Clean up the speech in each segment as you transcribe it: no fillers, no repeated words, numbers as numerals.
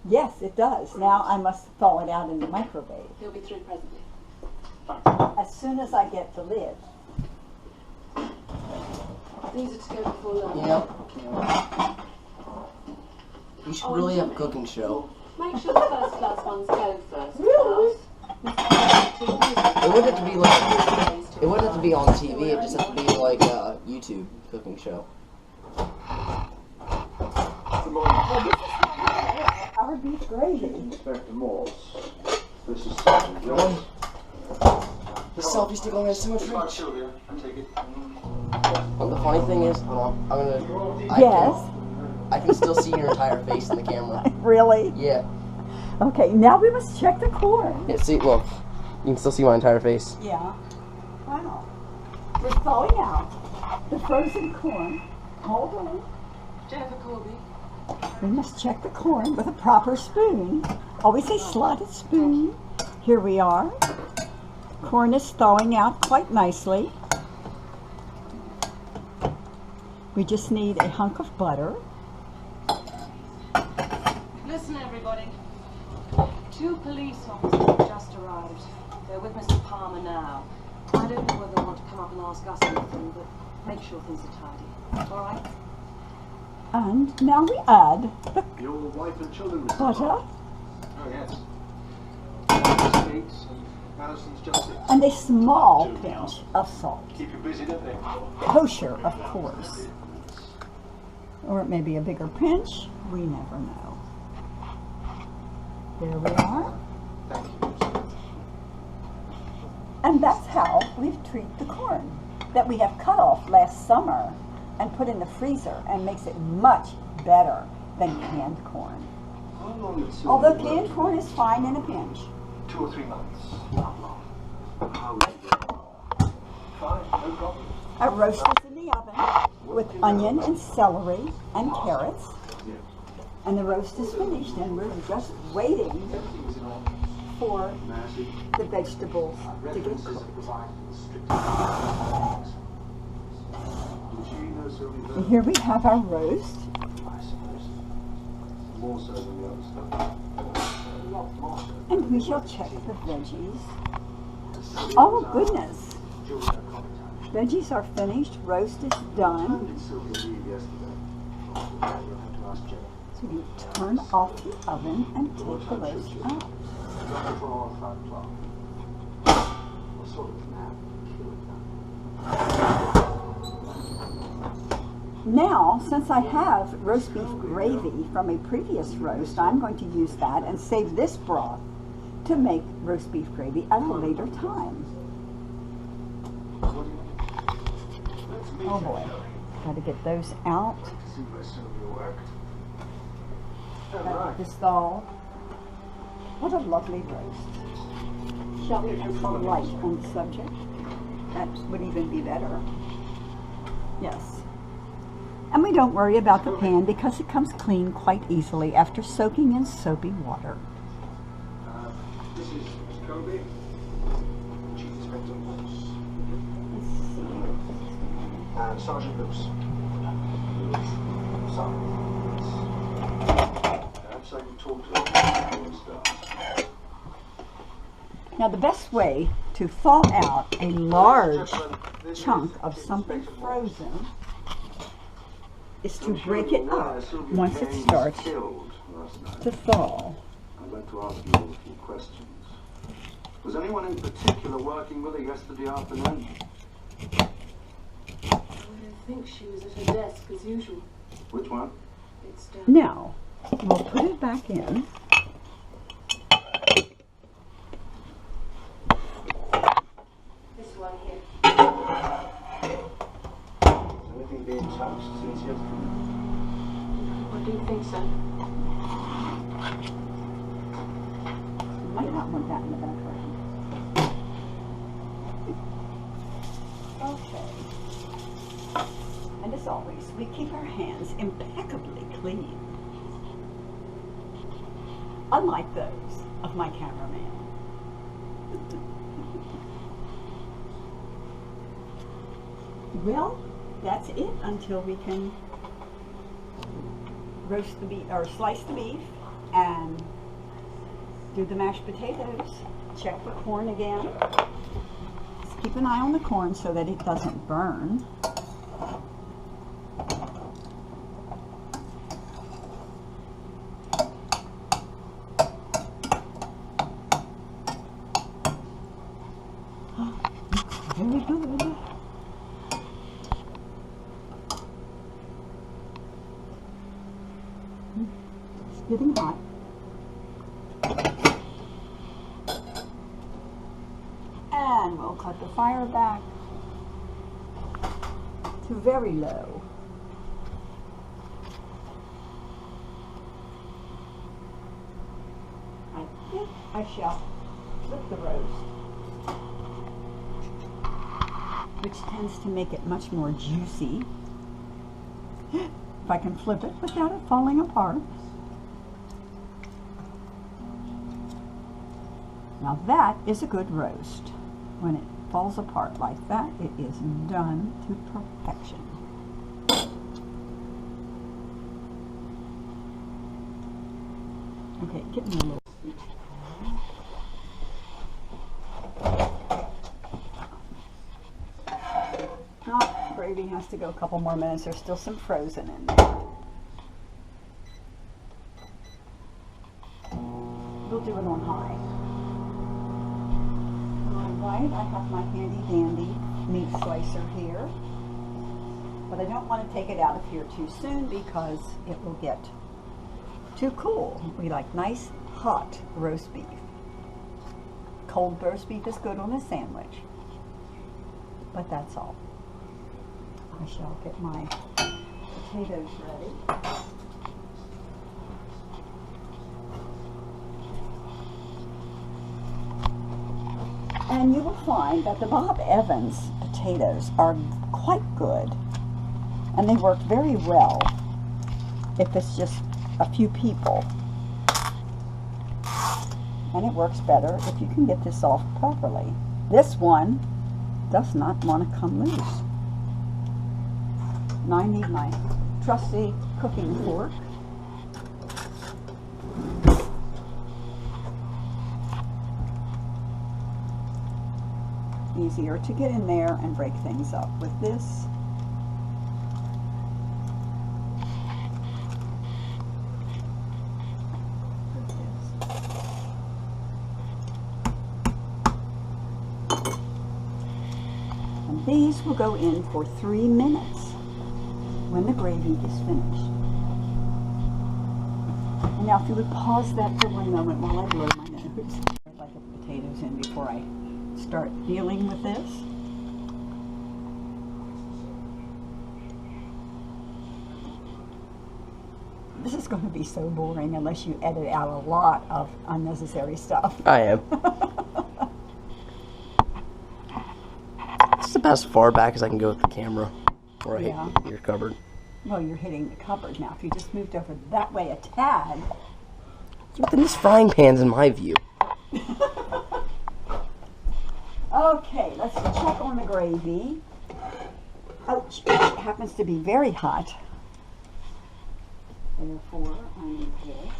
Yes, it does. Now I must thaw it out in the microwave. He'll be through presently. As soon as I get the lid. These are to go before lunch. Yeah. You should really have a cooking show. Make sure the first class ones go first. Really? It wouldn't have to be like, it wouldn't have to be on TV. It just have to be like a YouTube cooking show. Good morning. Our beef gravy. Inspector Morse. This is Sergeant Really? Jones. The selfie stick only has so much It's not reach. Sylvia. I take it. Well, the funny thing is, hold on, I'm gonna. Yes. I can still see your entire face in the camera. Really? Yeah. Okay, now we must check the corn. Yeah. See, look, you can still see my entire face. Yeah. Wow. We're thawing out the frozen corn. Hold on. Jennifer Corby. We must check the corn with a proper spoon. Always a slotted spoon. Here we are. Corn is thawing out quite nicely. We just need a hunk of butter. Listen, everybody. 2 police officers have just arrived. They're with Mr. Palmer now. I don't know whether they want to come up and ask us anything, but make sure things are tidy. All right? And now we add the Your wife and children, Mr. butter Oh, yes. States and Madison's Justice. and a small pinch of salt. Keep you busy, don't they? Kosher, of course. Or it may be a bigger pinch. We never know. There we are. Thank you. And that's how we treat the corn that we have cut off last summer and put in the freezer, and makes it much better than canned corn. How long until Although you canned work? corn is fine in a pinch. 2 or 3 months. Not long. How is it? Fine, no problem. Our roast is in the oven with onion and celery and carrots. Yeah. And the roast is finished, and we're just waiting Everything's in order. for Massive the vegetables to get references cooked. are provided in the strict. Did you know Sylvia? And here we have our roast. I suppose. More so than the other stuff. A lot more so. And we shall check the veggies. Oh goodness, During that contact. veggies are finished, roast is When done. did Sylvia leave yesterday? You'll have to ask Jenny. So you turn off the oven and take the roast out. Got it for 5 o'clock. What sort of nap killed that? Now, since I have roast beef gravy from a previous roast, I'm going to use that and save this broth to make roast beef gravy at a later time. What do you think? Let's meet Oh boy, got to get those out. to see where Sylvia worked. Oh, Got right. this thaw. What a lovely roast. Shall we put light on the subject? That would even be better. Yes. And we don't worry about the pan because it comes clean quite easily after soaking in soapy water. This is Miss Kobe, Chief Inspector Morse, and Sergeant Luce. So you talk to her and stuff. Now the best way to thaw out a large chunk of something frozen is to break it up once it starts to thaw. I'd like to ask you all a few questions. Was anyone in particular working with her yesterday afternoon? I don't think she was at her desk as usual. Which one? It's down. Now, we'll put it back in. This one here. Has anything been touched since yesterday? I do think so. Might not want that in the background. Okay. And as always, we keep our hands impeccably clean. Unlike those of my cameraman. Well, that's it until we can roast the beef or slice the beef and do the mashed potatoes. Check the corn again. Just keep an eye on the corn so that it doesn't burn. Very good. It's getting hot. And we'll cut the fire back to very low. I think I shall flip the roast, which tends to make it much more juicy. If I can flip it without it falling apart. Now that is a good roast. When it falls apart like that, it is done to perfection. Okay, give me a little. Oh, gravy has to go a couple more minutes. There's still some frozen in there. We'll do it on high. Alright, I have my handy dandy meat slicer here. But I don't want to take it out of here too soon because it will get too cool. We like nice hot roast beef. Cold roast beef is good on a sandwich. But that's all. I shall get my potatoes ready. And you will find that the Bob Evans potatoes are quite good. And they work very well if it's just a few people. And it works better if you can get this off properly. This one does not want to come loose. And I need my trusty cooking fork. Easier to get in there and break things up with this. And these will go in for 3 minutes when the gravy is finished. And now if you would pause that for one moment while I blow my nose. I'd like to put potatoes in before I start dealing with this. This is going to be so boring unless you edit out a lot of unnecessary stuff. I am. It's about as far back as I can go with the camera. Or I hit your cupboard. Well, you're hitting the cupboard now. If you just moved over that way a tad. But then this frying pan's in my view. Okay, let's check on the gravy. Ouch, it happens to be very hot. Therefore, I need this.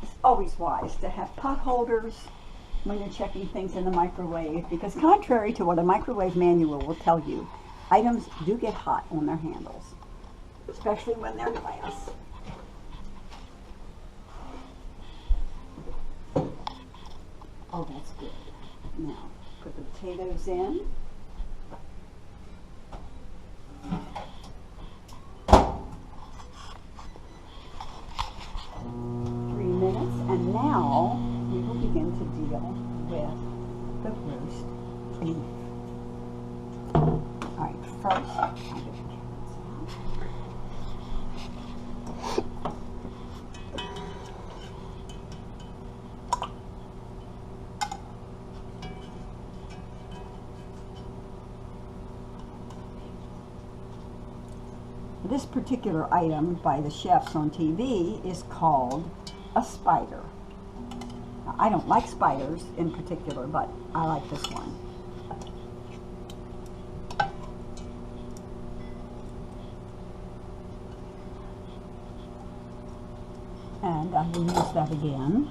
It's always wise to have pot holders when you're checking things in the microwave, because contrary to what a microwave manual will tell you, items do get hot on their handles, especially when they're glass. Oh, that's good. Now, put the potatoes in. And now we will begin to deal with the roast beef. All right, first, I'll get the carrots out. This particular item by the chefs on TV is called a spider. Now, I don't like spiders in particular, but I like this one. And I will use that again.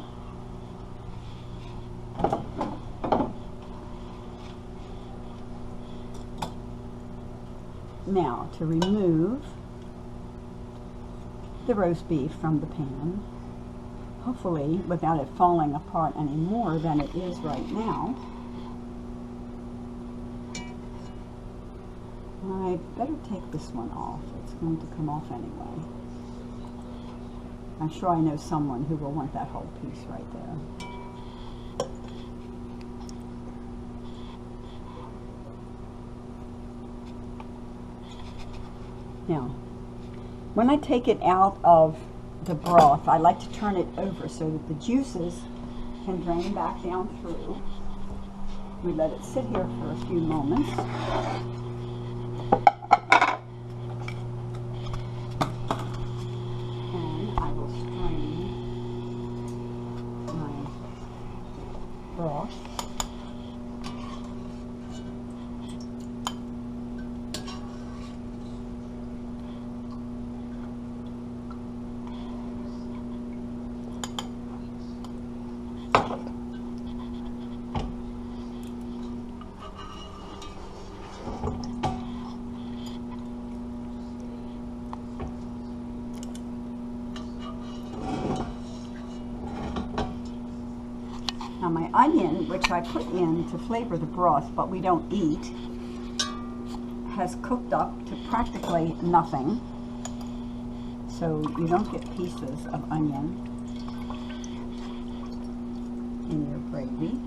Now, to remove the roast beef from the pan, hopefully without it falling apart any more than it is right now, I better take this one off. It's going to come off anyway. I'm sure I know someone who will want that whole piece right there. Now, when I take it out of the broth, I like to turn it over so that the juices can drain back down through. We let it sit here for a few moments. And I will strain my broth. Now my onion, which I put in to flavor the broth, but we don't eat, has cooked up to practically nothing. So you don't get pieces of onion in your gravy.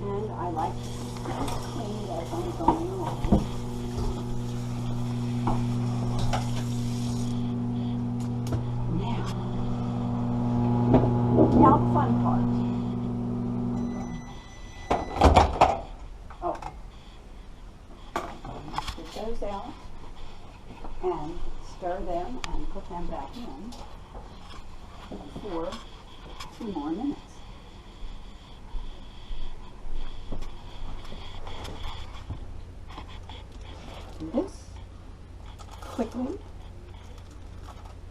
And I like to clean it as I'm going along. Now the fun part. Oh. Get those out and stir them and put them back in for 2 more minutes. Do this quickly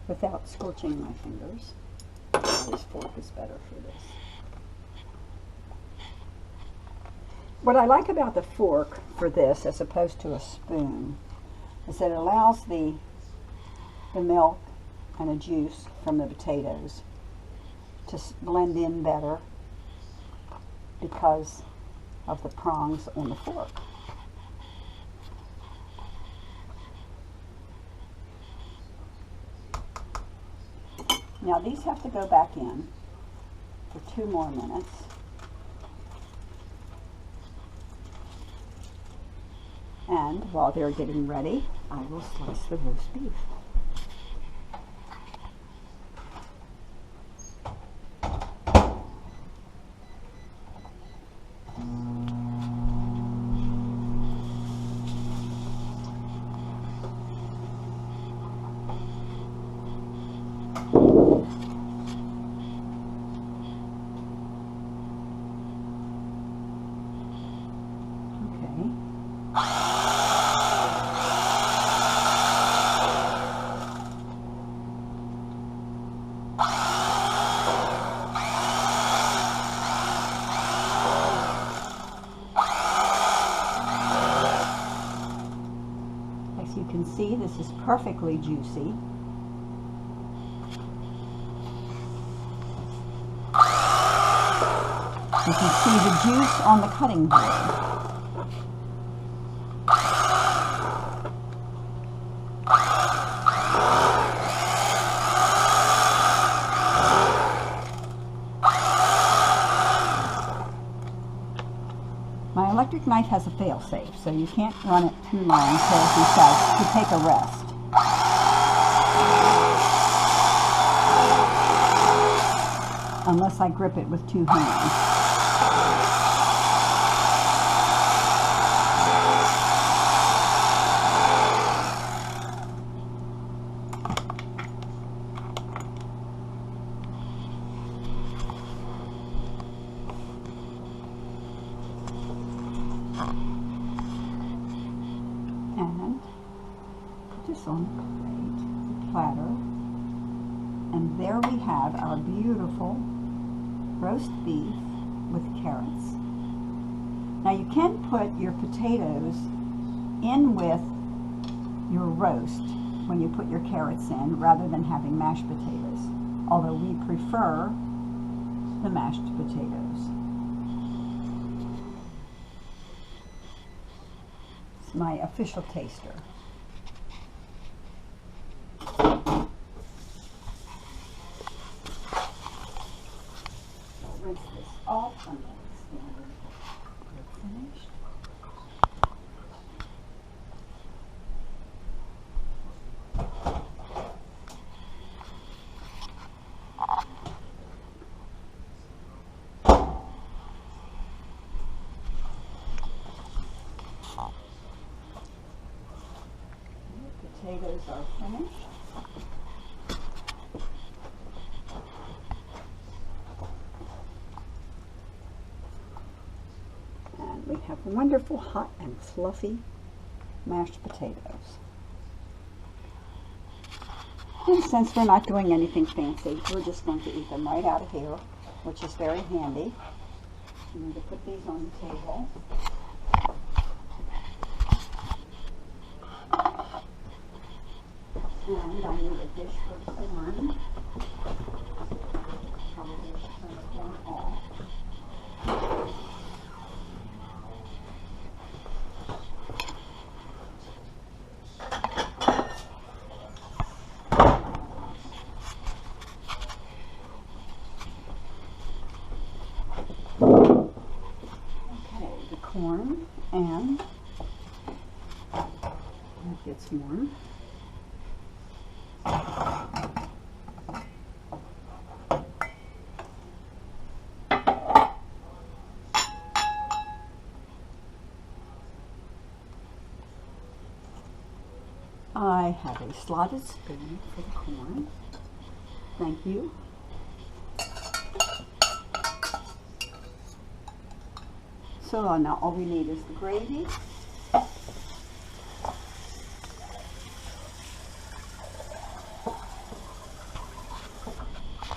without scorching my fingers. This fork is better for this. What I like about the fork for this as opposed to a spoon is that it allows the milk and the juice from the potatoes to blend in better because of the prongs on the fork. Now these have to go back in for 2 more minutes. And while they're getting ready, I will slice the roast beef. As you can see, this is perfectly juicy. You can see the juice on the cutting board. My electric knife has a fail-safe, so you can't run it too long until it decides to take a rest. Unless I grip it with 2 hands. this on the plate, the platter. And there we have our beautiful roast beef with carrots. Now you can put your potatoes in with your roast when you put your carrots in rather than having mashed potatoes, although we prefer the mashed potatoes. It's my official taster. Rinse this off and we're finished. Potatoes are finished. And we have wonderful, hot and fluffy mashed potatoes. And since we're not doing anything fancy, we're just going to eat them right out of here, which is very handy. I'm going to put these on the table. And I need a dish for corn. Probably turn the corn off. Okay, the corn, and it gets warm. I have a slotted spoon for the corn. Thank you. So now all we need is the gravy. I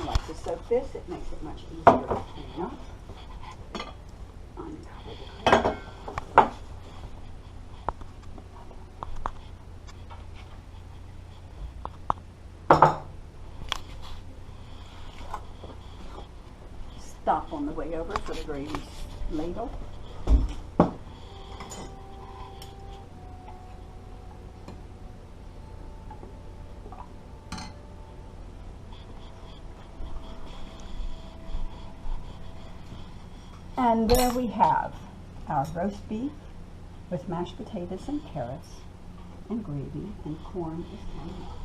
like to soak this. It makes it much easier to clean up. Uncover the gravy. Stop on the way over for the gravy ladle. And there we have our roast beef with mashed potatoes and carrots and gravy, and corn is coming up.